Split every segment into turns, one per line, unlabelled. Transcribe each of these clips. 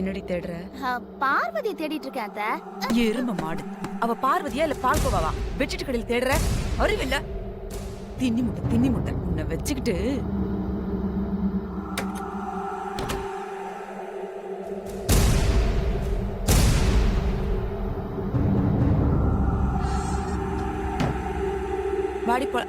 என்னடி தேடுற?
பார்வதி தேடிட்டு இருக்கேன் அத்தை.
எரும மாடு. அவ பார்வதியா இல்ல பால்கோவாவா? வெச்சிட்டு கடையில் தேடுற? அறிவில்ல? தின்னி முட்டை உன்னை வச்சுக்கிட்டு. வாடி போ.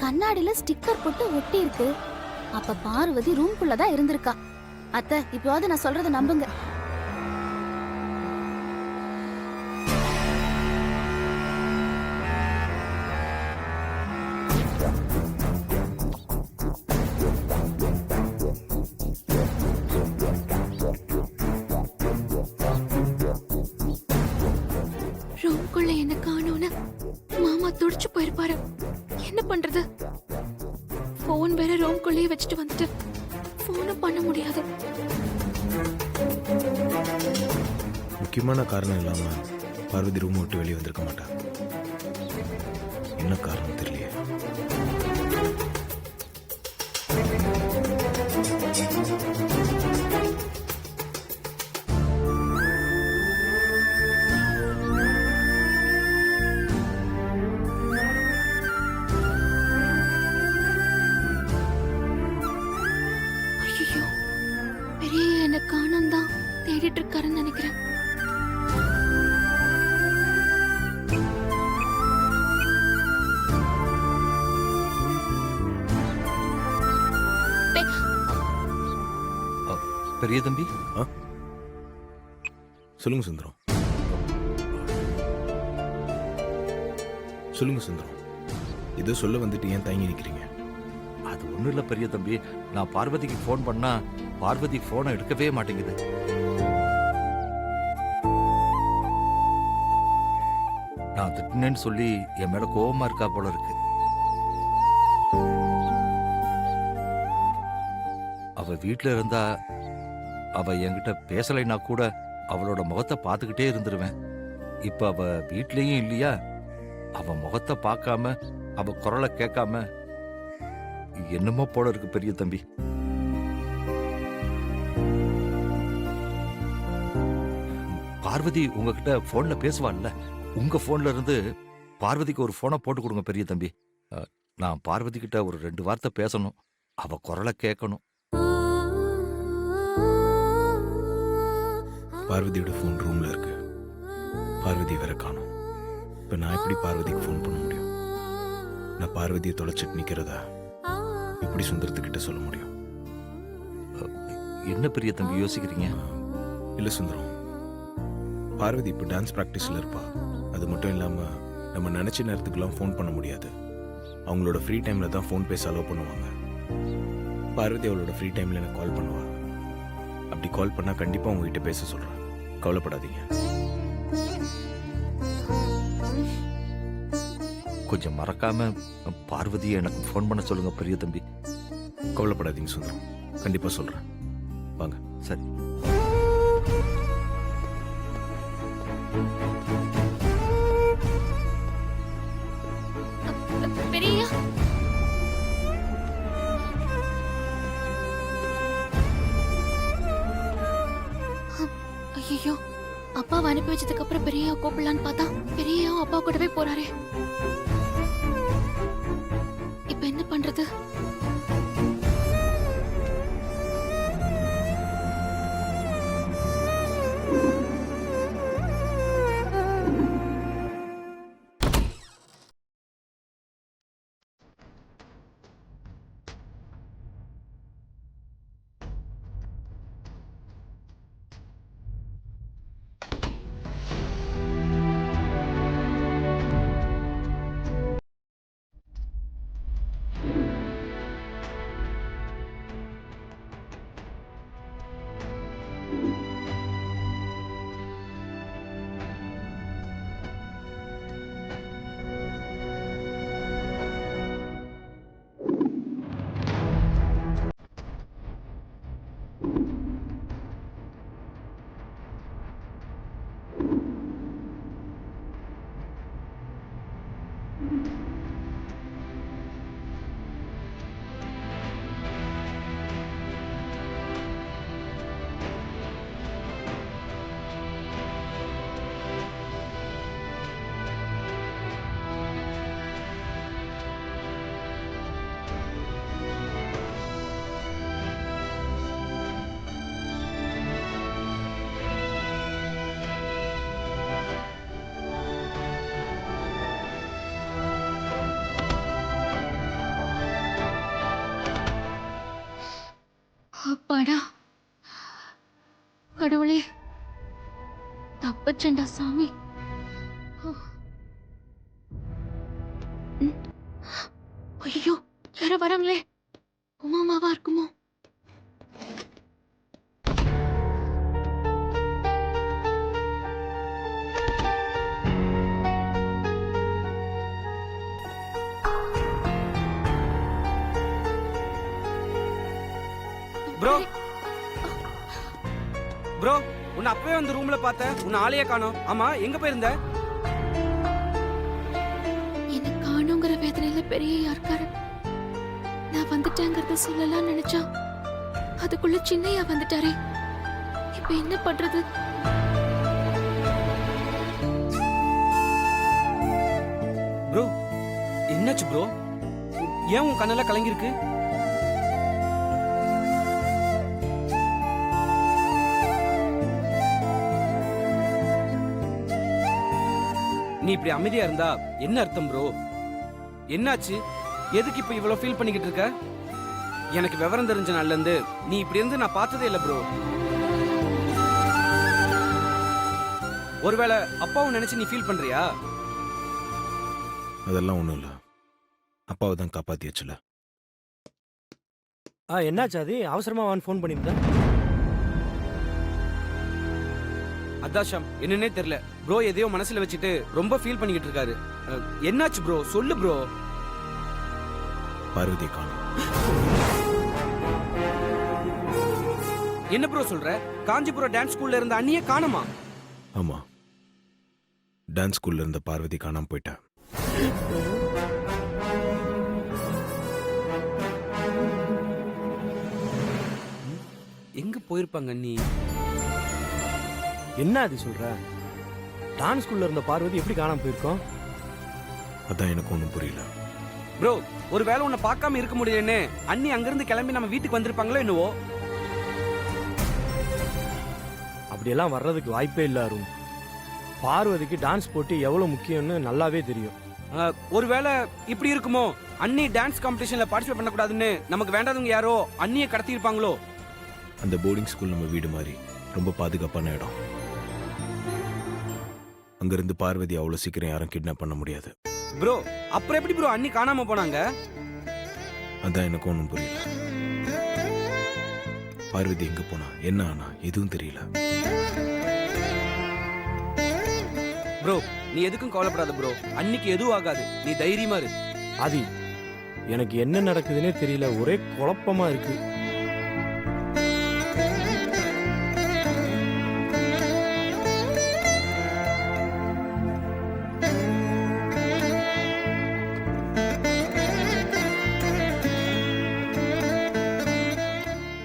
கண்ணாடியில ஸ்டிக்கர் போட்டு ஒட்டி இருக்கு. அப்ப பார்வதி ரூம்குள்ளதான் இருந்திருக்கா. அத்தை, இப்போவாது நான் சொல்றத நம்புங்க.
ரூம்குள்ள என்ன காணோன்னு மாமா துடிச்சு போயிருப்பாரு. என்ன பண்றது? போன் வேற ரூம்குள்ளேயே வச்சுட்டு வந்துட்டு போனும் பண்ண முடியாது.
முக்கியமான காரணம் இல்லாம பார்வதி ரூம் விட்டு வெளியே வந்திருக்க மாட்டா. என்ன காரணம் தெரியலையே.
ஐயோ, பெரிய என்ன காணோம் தான் தேடிட்டு இருக்காருன்னு நினைக்கிறேன்.
பெரிய தம்பி,
சொல்லுங்க சுந்தரம். சொல்லுங்க சுந்தரம். ஏதோ சொல்ல வந்துட்டு ஏன் தயங்கி நிக்கிறீங்க?
அது ஒண்ணும் இல்ல பெரிய தம்பி. நான் பார்வதிக்கு போன் பண்ணா பார்வதி போனை எடுக்கவே மாட்டேங்குது. நான் திட்டினேன்னு சொல்லி என் மேல கோவமா இருக்கா போல இருக்கு. அவ வீட்டுல இருந்தா அவ என்கிட்ட பேசலைன்னா கூட அவளோட முகத்தை பார்த்துக்கிட்டே இருந்துருவேன். இப்ப அவ வீட்லயும் இல்லையா, அவ முகத்தை பார்க்காம அவ குரலை கேட்காம என்னமோ போல இருக்கு பெரிய தம்பி. பார்வதி உங்ககிட்ட போன்ல பேசுவாள்ல, உங்க போன்ல இருந்து பார்வதிக்கு ஒரு போனை போட்டு கொடுங்க பெரிய தம்பி. நான் பார்வதி கிட்ட ஒரு 2 வார்த்தை பேசணும், அவ குரலை கேட்கணும்.
பார்வதியோட ஃபோன் ரூம்ல இருக்கு. பார்வதி வேற காணோம். இப்ப நான் எப்படி பார்வதிக்கு ஃபோன் பண்ண முடியும்? நான் பார்வதியை தொலைச்சிட்டு நிக்கிறதா எப்படி சுந்தரத்துக்கிட்ட சொல்ல முடியும்?
என்ன பெரிய தம்பி யோசிக்கிறீங்க?
இல்ல சுந்தரம், பார்வதி இப்ப டான்ஸ் பிராக்டிஸ்ல இருப்பா. அது மட்டும் இல்லாம நம்ம நினைச்ச நேரத்துக்குலாம் ஃபோன் பண்ண முடியாது. அவங்களோட ஃப்ரீ டைம்ல தான் ஃபோன் பேச அலோவ் பண்ணுவாங்க. பார்வதி அவளோட ஃப்ரீ டைம்ல எனக்கு கால் பண்ணுவா. அப்படி கால் பண்ணா கண்டிப்பா உங்ககிட்ட பேச சொல்றேன். கவலைப்படாதீங்க.
கொஞ்சம் மறக்காம பார்வதியை எனக்கு ஃபோன் பண்ண சொல்லுங்க பெரிய தம்பி.
கவலைப்படாதீங்க சுந்தரம், கண்டிப்பா சொல்றேன். வாங்க.
சரி.
பெரிய ஐயோ, அப்பாவை அனுப்பி வச்சதுக்கு அப்புறம் பெரிய கூப்பிடலான்னு பார்த்தா பெரிய அப்பா கூடவே போறாரே. இப்ப என்ன பண்றது? அப்பாடா, கடவுளே, தப்பச்சண்டா சாமி. ஐயோ, யாரோ வராங்களே. உமாமாவா இருக்குமோ?
ப்ரோ ப்ரோ, உன்னை அப்பவே வந்து ரூம்ல பார்த்தேன், உன்னை ஆளையே காணோம். ஆமா, எங்க போயிருந்த?
என்ன காணுங்கிற வேதனையில பெரிய யாருக்காரு நான் வந்துட்டேங்கிறத சொல்லலாம் நினைச்சா அதுக்குள்ள சின்னையா வந்துட்டாரே. இப்ப என்ன பண்றது?
ப்ரோ, என்னாச்சு ப்ரோ? ஏன் உன் கண்ணெல்லாம் கலங்கிருக்கு? நீ இப்படி அமைதியா இருந்தா என்ன அர்த்தம் ப்ரோ? என்னாச்சு? எதுக்கு இப்ப இவ்வளவு ஃபீல் பண்ணிக்கிட்டு இருக்க? எனக்கு விவரம் தெரிஞ்ச நாள்ல இருந்து நீ இப்படி இருந்து நான் பார்த்ததே இல்ல ப்ரோ. ஒருவேளை அப்பாவும் நினைச்சு நீ ஃபீல் பண்றியா?
அதெல்லாம் ஒன்றும் இல்லை. அப்பாவை தான் காப்பாத்தியாச்சுல.
என்னாச்சு அது? அவசரமா வான்னு ஃபோன் பண்ணியிருந்தேன்.
அதான் ஷாம், என்னன்னே தெரியல ப்ரோ. எதையோ மனசுல வச்சுட்டு ரொம்ப ஃபீல் பண்ணிக்கிட்டு இருக்காரு. என்னாச்சு ப்ரோ? சொல்லு ப்ரோ.
பார்வதி காணோம்.
என்ன ப்ரோ சொல்ற? காஞ்சிபுரம் டான்ஸ் ஸ்கூல்ல இருந்த அண்ணியே காணுமா?
ஆமா, டான்ஸ் ஸ்கூல்ல இருந்த பார்வதி காணாம போயிட்டா.
எங்க போயிருப்பாங்க அண்ணி?
என்ன அது சொல்ற? டான்ஸ் ஸ்கூல்ல இருந்த பார்வதி எப்படி காணாம போயிருக்கோம்?
அதான் எனக்கு ஒன்றும் புரியல.
ப்ரோ, ஒருவேளை உன்னை பார்க்காம இருக்க முடியலன்னு அண்ணி அங்கிருந்து கிளம்பி நம்ம வீட்டுக்கு வந்திருப்பாங்களோ என்னவோ?
அப்படியெல்லாம் வர்றதுக்கு வாய்ப்பே இல்ல அருண். பார்வதிக்கு டான்ஸ் போட்டி எவ்வளவு முக்கியம்னு நல்லாவே தெரியும்.
ஒருவேளை இப்படி இருக்குமோ? அண்ணி டான்ஸ் காம்படிஷன்ல பார்ட்டிசிபேட் பண்ணக்கூடாதுன்னு நமக்கு வேண்டாதவங்க யாரோ அண்ணியை கடத்தி இருப்பாங்களோ?
அந்த போர்டிங் ஸ்கூல் நம்ம வீடு மாதிரி ரொம்ப பாதுகாப்பான இடம். அங்கிருந்து பார்வதி அவ்வளவு சீக்கிரம் யாரும் கிட்னாப் பண்ண முடியாது.
ப்ரோ, அப்புறம் எப்படி ப்ரோ அண்ணி காணாம போனாங்க?
அதான் எனக்கு ஒன்றும் புரியல. பார்வதி எங்க போனா, என்ன ஆனா, எதுவும் தெரியல.
ப்ரோ, நீ எதுக்கும் கவலைப்படாத ப்ரோ. அன்னிக்கு எதுவும் ஆகாது, நீ தைரியமா இரு.
ஆதி, எனக்கு என்ன நடக்குதுன்னே தெரியல. ஒரே குழப்பமா இருக்கு.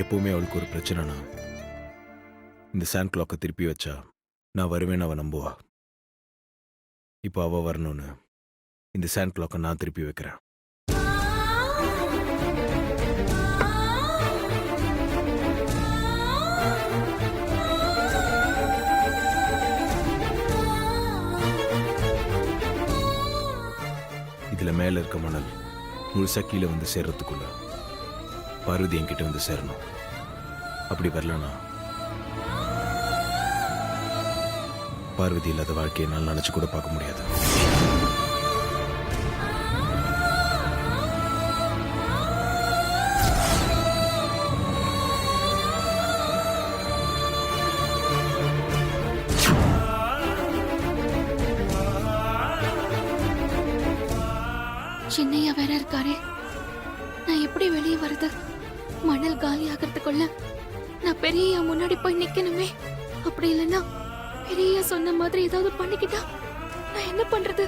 எப்பவுமே அவளுக்கு ஒரு பிரச்சனைனா இந்த சாண்ட் கிளாக்கை திருப்பி வச்சா நான் வருவேன்னு அவ நம்புவா. இப்போ அவ வரணும்னு இந்த சாண்ட் கிளாக்கை நான் திருப்பி வைக்கிறேன். இதுல மேல இருக்க மணல் முழுசா கீழே வந்து சேர்றதுக்குள்ள பார்வதி என்கிட்ட வந்து சேரணும். அப்படி வரலனா பார்வதி இல்லாத வாழ்க்கையை என்னால் நினைச்சு கூட பார்க்க முடியாது.
சின்னையா வேற இருக்காரே, நான் எப்படி வெளியே வருது? மணல் காலி ஆகிறதுக்குள்ள நான் பெரிய முன்னாடி போய் நிக்கணுமே. அப்படி இல்லைன்னா பெரிய சொன்ன மாதிரி ஏதாவது பண்ணிக்கிட்டா நான் என்ன பண்றது?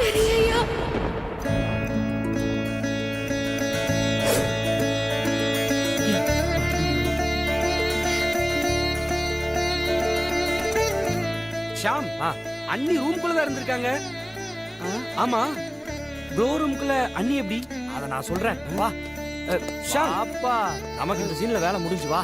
பெரியய்யா
ஷாம்,
ஆ.
அண்ணி ரூம்குள்ள தான் இருந்திருக்காங்க. ஆமா, ப்ரோ ரூம்குள்ள அண்ணி எப்படி?
அதை நான் சொல்றேன், வா.
ஷாம்,
அப்பா, நமக்கு இந்த சீன்ல வேலை முடிஞ்சு, வா.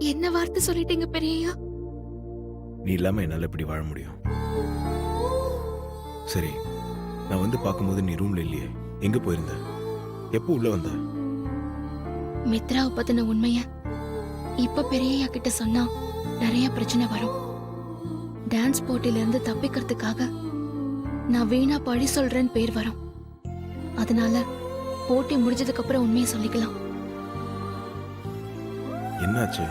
என்ன வார்த்தை சொல்லிட்டீங்க பெரியய்யா?
நீ இல்லாம என்னால எப்படி வாழ முடியும்? சரி, நான் வந்து பார்க்கும்போது நீ ரூம்ல இல்லையே, எங்க போயிருந்த? எப்போ உள்ள வந்த?
மித்ராவை பத்தின உண்மைய இப்ப பெரியய்யா கிட்ட சொன்னா நிறைய பிரச்சனை வரும். டான்ஸ் போட்டியில இருந்து தப்பிக்கிறதுக்காக நான் வீணா பழி சொல்றேன்னு பேர் வரும். அதனால போட்டி முடிஞ்சதுக்கு அப்புறம் உண்மையை சொல்லிக்கலாம்.
என்னாச்சு?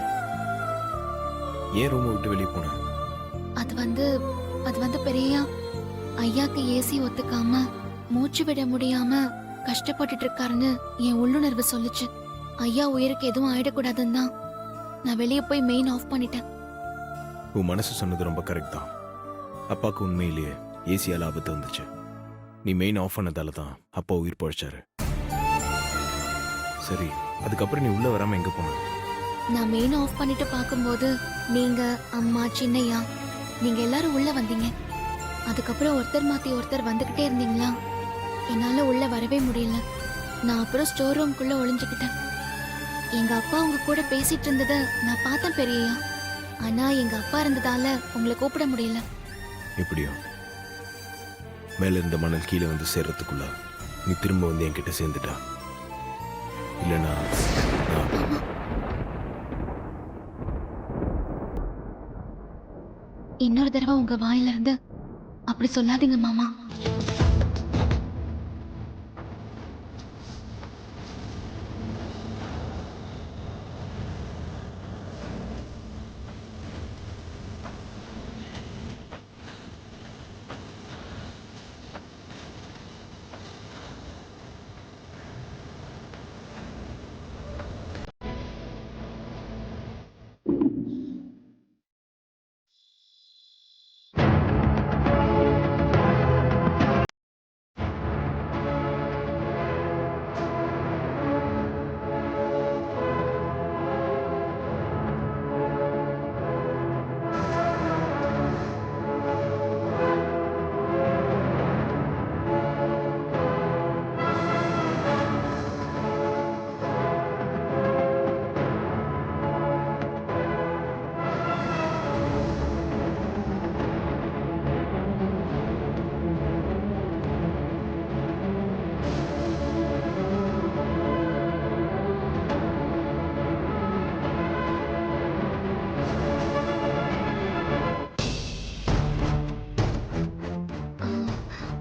ஏன் ரூமை விட்டு வெளியே போன?
அது வந்து பெரியய்யா, ஐயாக்கு ஏசி ஒத்துக்காம மூச்சு விட முடியாம கஷ்டப்பட்டுட்டு இருக்காருன்னு என் உள்ளுணர்வு சொல்லுச்சு. ஐயா உயிருக்கு எதுவும் ஆயிடக்கூடாதுன்னு தான் நான் வெளியே போய் மெயின் ஆஃப் பண்ணிட்டேன்.
உன் மனசு சொன்னது ரொம்ப கரெக்ட் தான். அப்பாவுக்கு உண்மையிலேயே ஏசியால ஆபத்து வந்துச்சு. நீ மெயின் ஆஃப் பண்ணதால தான் அப்பா உயிர் பழைச்சாரு. சரி, அதுக்கப்புறம் நீ உள்ள வராம எங்க போன?
நான் மெயின் ஆஃப் பண்ணிட்டு பார்க்கும்போது நீங்க, அம்மா, சின்னையா, நீங்க எல்லாரும் உள்ள வந்தீங்க. அதுக்கப்புறம் ஒருத்தர் மாத்தி ஒருத்தர் வந்துகிட்டே இருந்தீங்களா, என்னால உள்ள வரவே முடியல. நான் அப்புறம் ஸ்டோர் ரூம்குள்ள ஒளிஞ்சுக்கிட்டேன். எங்க அப்பா உங்க கூட பேசிட்டு இருந்ததை நான் பார்த்தேன் பெரியய்யா. ஆனா எங்க அப்பா இருந்ததால உங்களை கூப்பிட முடியல.
எப்படியோ மேல இருந்த மணல் கீழே வந்து சேர்றதுக்குள்ள நீ திரும்ப வந்து என்கிட்ட சேர்ந்துட்டா. இல்லைன்னா
இன்னொரு தடவை உங்க வாயில இருந்து அப்படி சொல்லாதீங்க மாமா.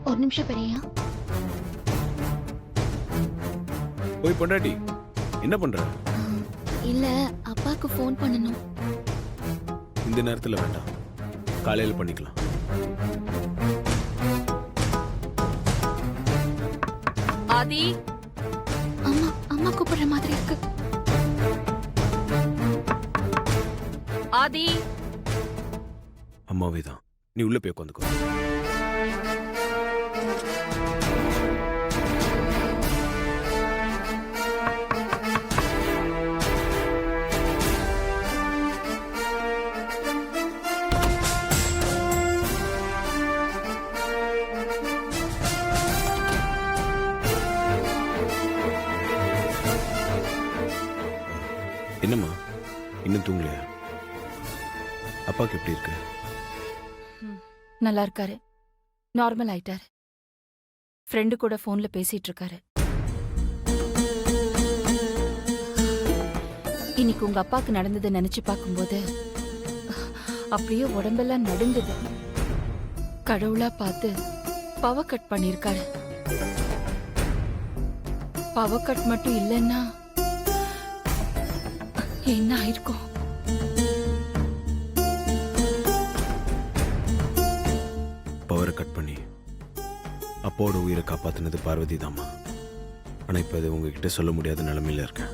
ஒரு நிமிஷம் பெரியய்யா.
போய் பொண்டாட்டி என்ன பண்ற?
இல்ல, அப்பாக்கு ஃபோன் பண்ணணும்.
இந்த நேரத்துல வேண்டாம், காலையில பண்ணிக்கலாம்.
ஆதி,
அம்மா அம்மா கூப்பிடுற மாதிரி இருக்கு.
ஆதி.
அம்மாவே தான். நீ உள்ள போய் உட்காந்துக்கோ. என்னம்மா, இன்னும் தூங்கலையா? அப்பாக்கு எப்படி இருக்கு?
நல்லா இருக்காரு, நார்மல் ஆயிட்டாரு. ஃப்ரெண்டு கூட ஃபோன்ல பேசிட்டு இருக்காரு. இன்னைக்கு உங்க அப்பாக்கு நடந்ததை நினைச்சு பார்க்கும்போது அப்படியே உடம்பெல்லாம் நடுங்குது. கடவுளா பார்த்து பவர் கட் பண்ணிருக்காரு. பவர் கட் மட்டும் இல்லைன்னா என்ன ஆயிருக்கும்?
பவரை கட் பண்ணி அப்பாவோட உயிரை காப்பாத்தினது பார்வதி தாம்மா. ஆனா இப்ப அது உங்ககிட்ட சொல்ல முடியாத நிலைமையில இருக்கேன்.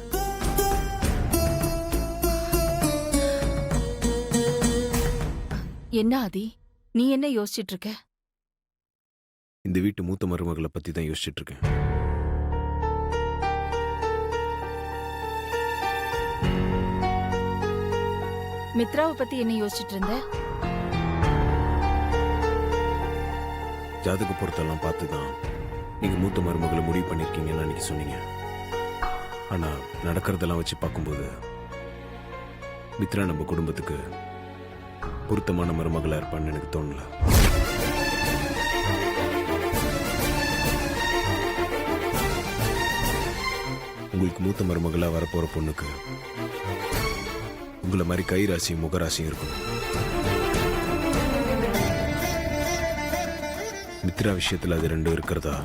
என்ன ஆதி, நீ என்ன யோசிச்சிட்டு இருக்க?
இந்த வீட்டு மூத்த மருமகளை பத்தி தான் யோசிச்சுட்டு இருக்கேன்.
மித்ராவை பத்தி என்ன யோசிச்சிட்டு இருந்த?
ஜாதக பொருத்தெல்லாம் பார்த்து தான் நீங்க மூத்த மருமகளை முடிவு பண்ணிருக்கீங்கன்னு அன்னைக்கு சொன்னீங்க. ஆனா நடக்கிறதெல்லாம் வச்சு பார்க்கும்போது மித்ரா நம்ம குடும்பத்துக்கு பொருத்தமான மருமகளா இருப்பான்னு எனக்கு தோணல. உங்களுக்கு மூத்த மருமகளா வரப்போற பொண்ணுக்கு உங்களை மாதிரி கை ராசியும் முகராசியும் இருக்கும். மித்ரா விஷயத்துல அது ரெண்டும் இருக்கிறதா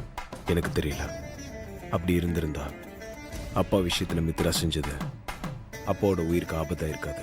எனக்கு தெரியல. அப்படி இருந்திருந்தா அப்பா விஷயத்துல மித்ரா செஞ்சது அப்பாவோட உயிருக்கு ஆபத்தா இருக்காது.